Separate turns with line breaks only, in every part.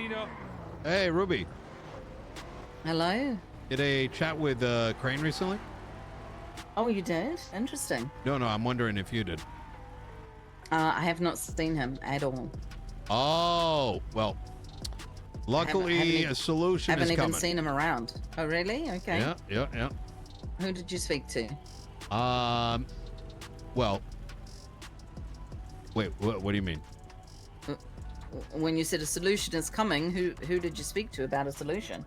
Nino.
Hey, Ruby.
Hello.
Did a chat with Crane recently?
Oh, you did? Interesting.
No, I'm wondering if you did.
I have not seen him at all.
Oh, well, luckily a solution is coming.
Haven't even seen him around. Oh, really? Okay.
Yeah.
Who did you speak to?
Well, wait, what do you mean?
When you said a solution is coming, who did you speak to about a solution?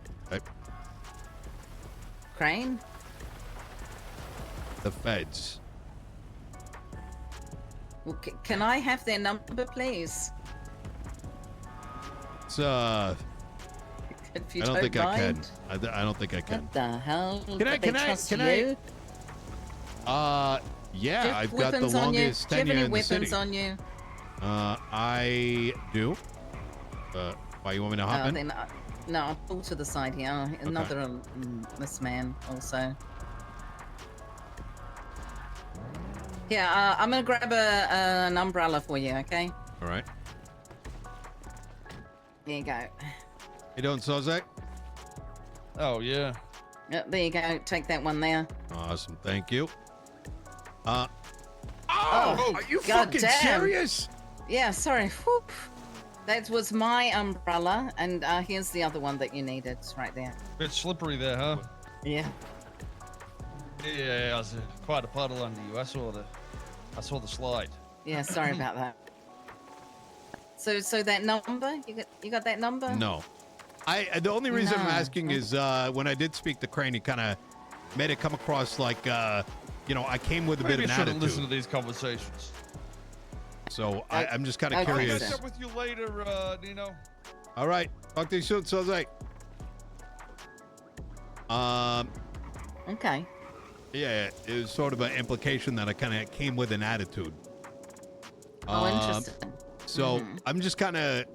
Crane?
The feds.
Well, can I have their number, please?
It's
If you
I don't think
mind.
I can. I don't think I can.
What the hell?
Can I? Yeah, I've got the longest tenure in the city.
Do you have any weapons on you?
I do. Why, you want me to hop in?
No, I'll pull to the side here. Another this man also. Yeah, I'm gonna grab an umbrella for you, okay?
All right.
There you go.
You doing, Sozak?
Oh, yeah.
There you go. Take that one there.
Awesome. Thank you.
Oh,
are you fucking serious?
Yeah, sorry. Whoop. That was my umbrella, and here's the other one that you needed. It's right there.
Bit slippery there, huh?
Yeah.
Yeah, I was quite a puddle under you. I saw the slide.
Yeah, sorry about that. So that number, you got that number?
No. The only reason I'm asking is when I did speak to Crane, he kind of made it come across like I came with a bit of an attitude.
Maybe listen to these conversations.
So I'm just kind of curious.
I'll catch up with you later, Nino.
All right. Talk to you soon, Sozak.
Okay.
Yeah, it was sort of an implication that I kind of came with an attitude.
Oh, interesting.
So I'm just kind of,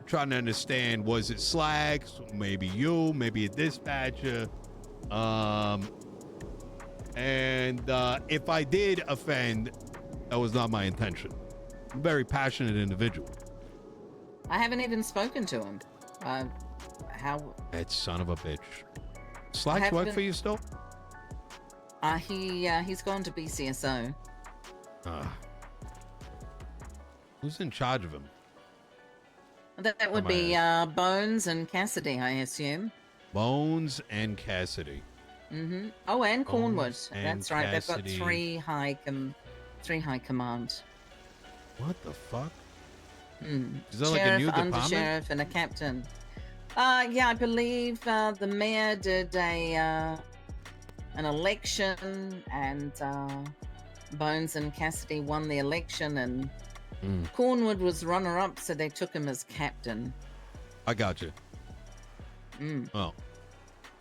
trying to understand, was it Slacks? Maybe you, maybe a dispatcher. And if I did offend, that was not my intention. I'm a very passionate individual.
I haven't even spoken to him. How?
That son of a bitch. Slacks work for you still?
He's gone to BCSO.
Who's in charge of him?
That would be Bones and Cassidy, I assume.
Bones and Cassidy.
Mm-hmm. Oh, and Cornwood. That's right.
Cassidy.
They've got three high command.
What the fuck? Is that
Sheriff,
like a new department?
undersheriff, and a captain. Yeah, I believe the mayor did an election, and Bones and Cassidy won the election, and Cornwood was runner-up, so they took him as captain.
I got you. Well,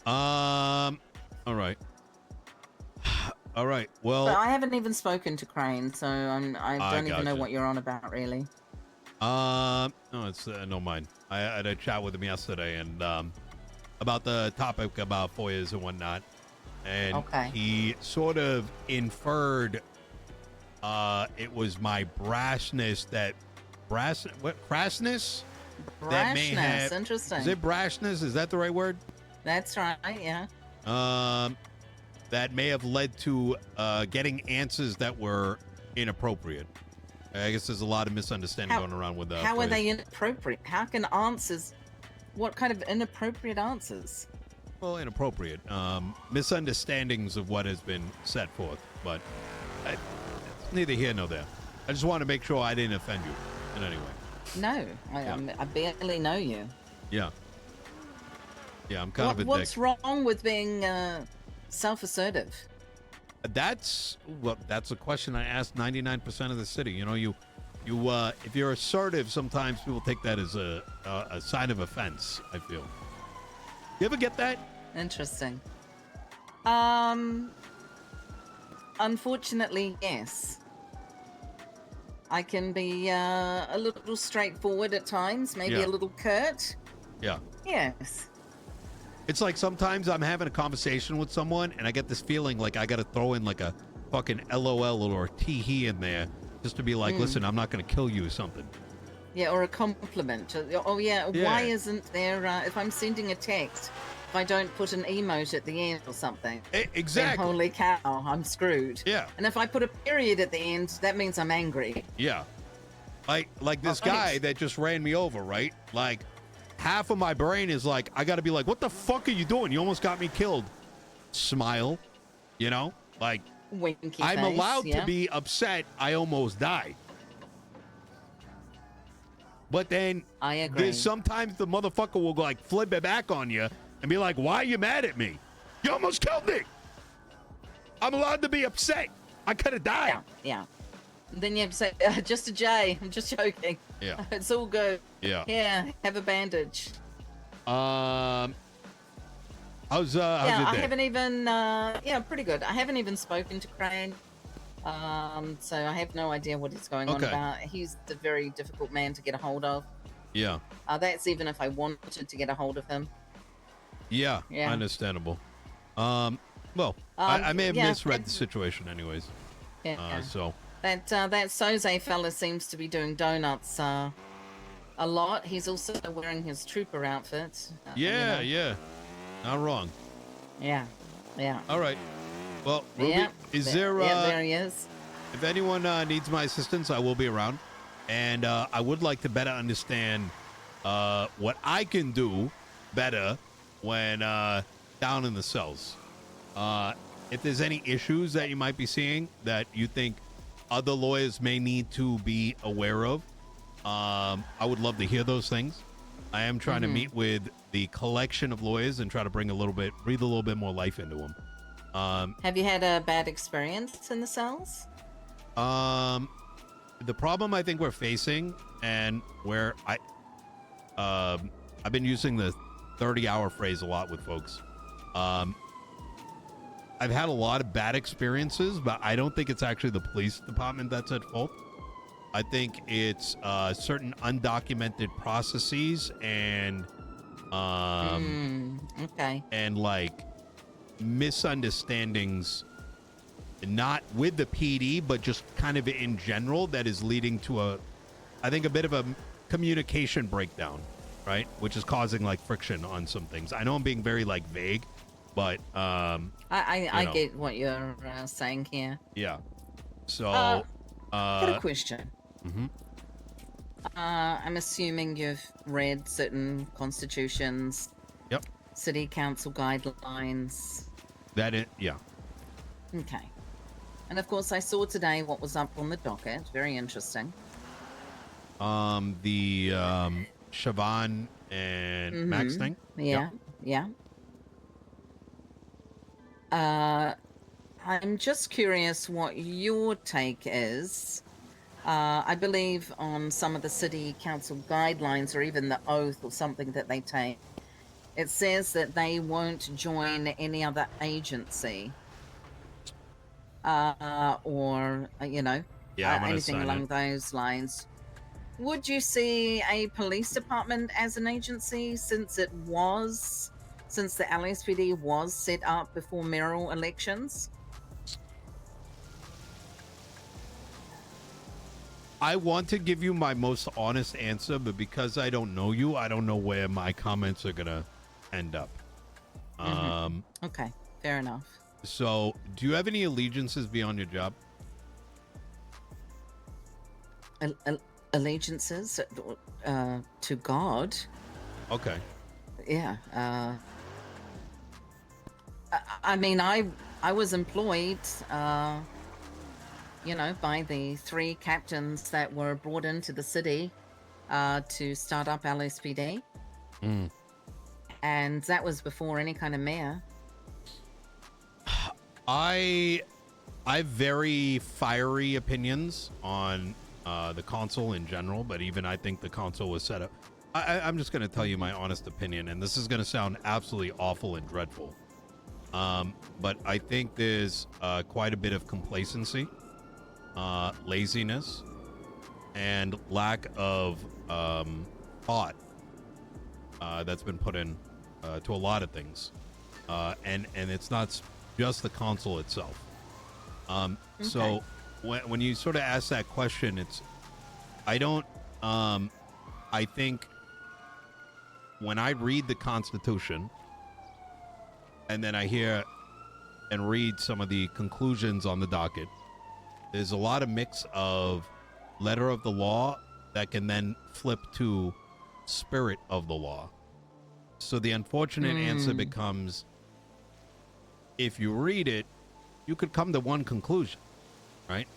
all right. All right. Well,
but I haven't even spoken to Crane, so I don't even know
gotcha.
what you're on about, really.
No, it's no mind. I had a chat with him yesterday, and about the topic about FOIAs and whatnot, and he sort of inferred it was my brashness crassness? That may have,
interesting.
Is it brashness? Is that the right word?
That's right, yeah.
That may have led to getting answers that were inappropriate. I guess there's a lot of misunderstanding going around with that.
How are they inappropriate? How can answers? What kind of inappropriate answers?
Well, inappropriate. Misunderstandings of what has been set forth, but it's neither here nor there. I just want to make sure I didn't offend you in any way.
No, I barely know you.
Yeah. Yeah, I'm kind of a dick.
What's wrong with being self-assertive?
That's a question I ask 99% of the city. You if you're assertive, sometimes people take that as a sign of offense, I feel. You ever get that?
Interesting. Unfortunately, yes. I can be a little straightforward at times, maybe a little curt.
Yeah.
Yes.
It's like sometimes I'm having a conversation with someone and I get this feeling like I got to throw in like a fucking LOL or a tee-hee in there just to be like, listen, I'm not going to kill you or something.
Yeah, or a compliment. Oh, yeah.
Yeah.
Why isn't there, if I'm sending a text, if I don't put an emote at the end or something,
exactly.
then holy cow, I'm screwed.
Yeah.
And if I put a period at the end, that means I'm angry.
Yeah. Like this guy that just ran me over, right? Like, half of my brain is like, I got to be like, what the fuck are you doing? You almost got me killed. Smile, you know? Like,
Winky
I'm
face,
allowed to be upset. I almost died. But then
I agree.
Sometimes the motherfucker will like flip it back on you and be like, why are you mad at me? You almost killed me. I'm allowed to be upset. I could have died.
Yeah. Then you have to say, just a J. I'm just joking.
Yeah.
It's all good.
Yeah.
Yeah, have a bandage.
How's your day?
I haven't even, pretty good. I haven't even spoken to Crane. So I have no idea what he's going on about. He's a very difficult man to get a hold of.
Yeah.
That's even if I wanted to get a hold of him.
Yeah. Understandable. I may have misread the situation anyways.
Yeah.
So
that Soze fella seems to be doing donuts a lot. He's also wearing his trooper outfit.
Yeah. Not wrong.
Yeah.
All right. Well, Ruby, is there...
there he is.
If anyone needs my assistance, I will be around. And I would like to better understand what I can do better when down in the cells. If there's any issues that you might be seeing that you think other lawyers may need to be aware of, I would love to hear those things. I am trying to meet with the collection of lawyers and try to breathe a little bit more life into them.
Have you had a bad experience in the cells?
The problem I think we're facing, and where I've been using the 30-hour phrase a lot with folks. I've had a lot of bad experiences, but I don't think it's actually the police department that's at fault. I think it's certain undocumented processes and and like misunderstandings, not with the PD, but just kind of in general, that is leading to I think a bit of a communication breakdown, right? Which is causing like friction on some things. I know I'm being very like vague, but
I get what you're saying here.
Yeah. So
I got a question.
Mm-hmm.
I'm assuming you've read certain constitutions.
Yep.
City council guidelines.
Yeah.
Okay. And of course, I saw today what was up on the docket. Very interesting.
The Siobhan and Max thing.
Yeah. I'm just curious what your take is. I believe on some of the city council guidelines or even the oath or something that they take, it says that they won't join any other agency or, anything along those lines. Would you see a police department as an agency since the LSPD was set up before mayoral elections?
I want to give you my most honest answer, but because I don't know you, I don't know where my comments are going to end up.
Okay, fair enough.
So, do you have any allegiances beyond your job?
Allegiances to God?
Okay.
Yeah. I mean, I was employed, by the 3 captains that were brought into the city to start up LSPD. And that was before any kind of mayor.
I have very fiery opinions on the console in general, but even I think the console was set up. I'm just going to tell you my honest opinion, and this is going to sound absolutely awful and dreadful. But I think there's quite a bit of complacency, laziness, and lack of thought that's been put in to a lot of things. And it's not just the console itself. So when you sort of ask that question, I don't I think when I read the Constitution and then I hear and read some of the conclusions on the docket, there's a lot of mix of letter of the law that can then flip to spirit of the law. So the unfortunate answer becomes, if you read it, you could come to one conclusion, right?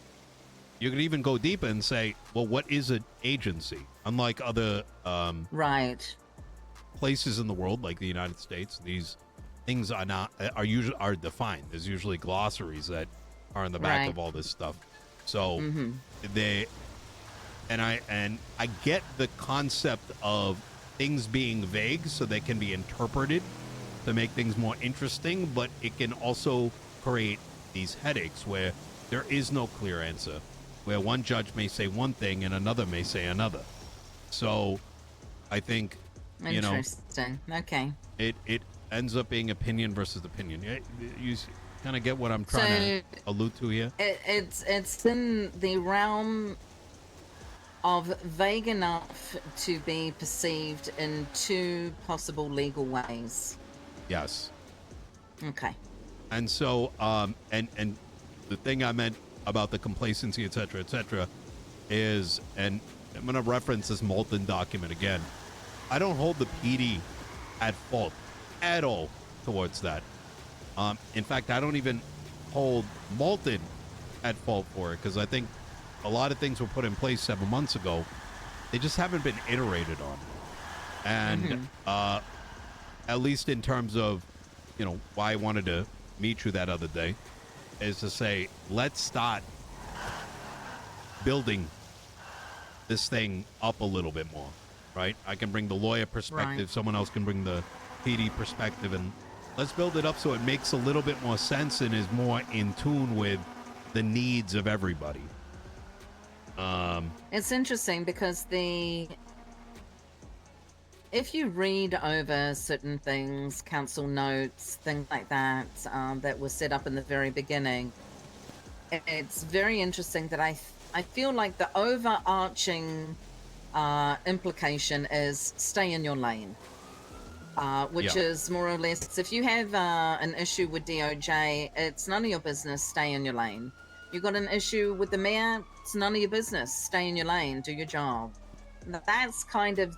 You could even go deeper and say, well, what is an agency? Unlike other
right
places in the world, like the United States, these things are defined. There's usually glossaries that are in the back of all this stuff. So I get the concept of things being vague so they can be interpreted to make things more interesting, but it can also create these headaches where there is no clear answer, where one judge may say one thing and another may say another. So I think, you know,
okay,
it ends up being opinion versus opinion. You kind of get what I'm trying to allude to here?
It's in the realm of vague enough to be perceived in two possible legal ways.
Yes.
Okay.
And so, and the thing I meant about the complacency, et cetera, is, and I'm going to reference this Moulton document again. I don't hold the PD at fault at all towards that. In fact, I don't even hold Moulton at fault for it, because I think a lot of things were put in place 7 months ago. They just haven't been iterated on. And at least in terms of, you know, why I wanted to meet you that other day, is to say, let's start building this thing up a little bit more, right? I can bring the lawyer perspective. Someone else can bring the PD perspective, and let's build it up so it makes a little bit more sense and is more in tune with the needs of everybody.
It's interesting because if you read over certain things, council notes, things like that, that were set up in the very beginning, it's very interesting that I feel like the overarching implication is stay in your lane, which is more or less, if you have an issue with DOJ, it's none of your business, stay in your lane. You got an issue with the mayor, it's none of your business, stay in your lane, do your job. That's kind of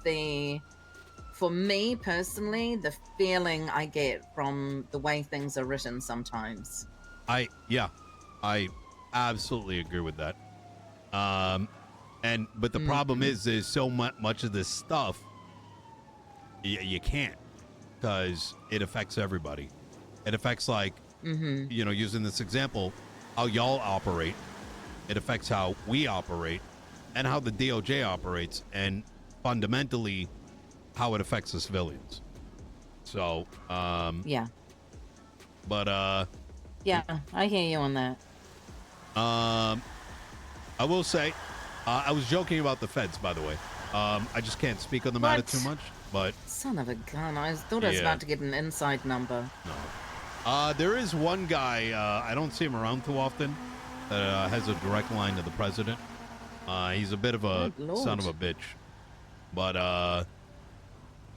for me personally, the feeling I get from the way things are written sometimes.
I absolutely agree with that. But the problem is there's so much of this stuff you can't, because it affects everybody. It affects, like, you know, using this example, how y'all operate. It affects how we operate and how the DOJ operates, and fundamentally how it affects the civilians. So,
yeah.
But,
yeah, I hear you on that.
I will say, I was joking about the feds, by the way. I just can't speak on the matter too much, but...
Son of a gun, I thought I was about to get an inside number.
No. There is one guy, I don't see him around too often, that has a direct line to the president. He's a bit of a son of a bitch. But,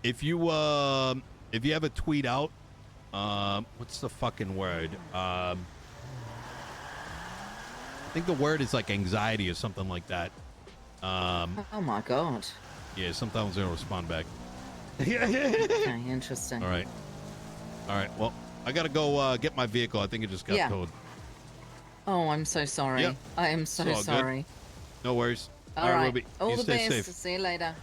if you ever tweet out, what's the fucking word? I think the word is like anxiety or something like that.
Oh my god.
Yeah, sometimes they'll respond back.
Okay, interesting.
All right. Well, I gotta go get my vehicle. I think it just got towed.
Oh, I'm so sorry.
Yep.
I am so sorry.
Good. No worries.
All right.
Ruby,
All
you
the
stay
best.
safe.
See you later.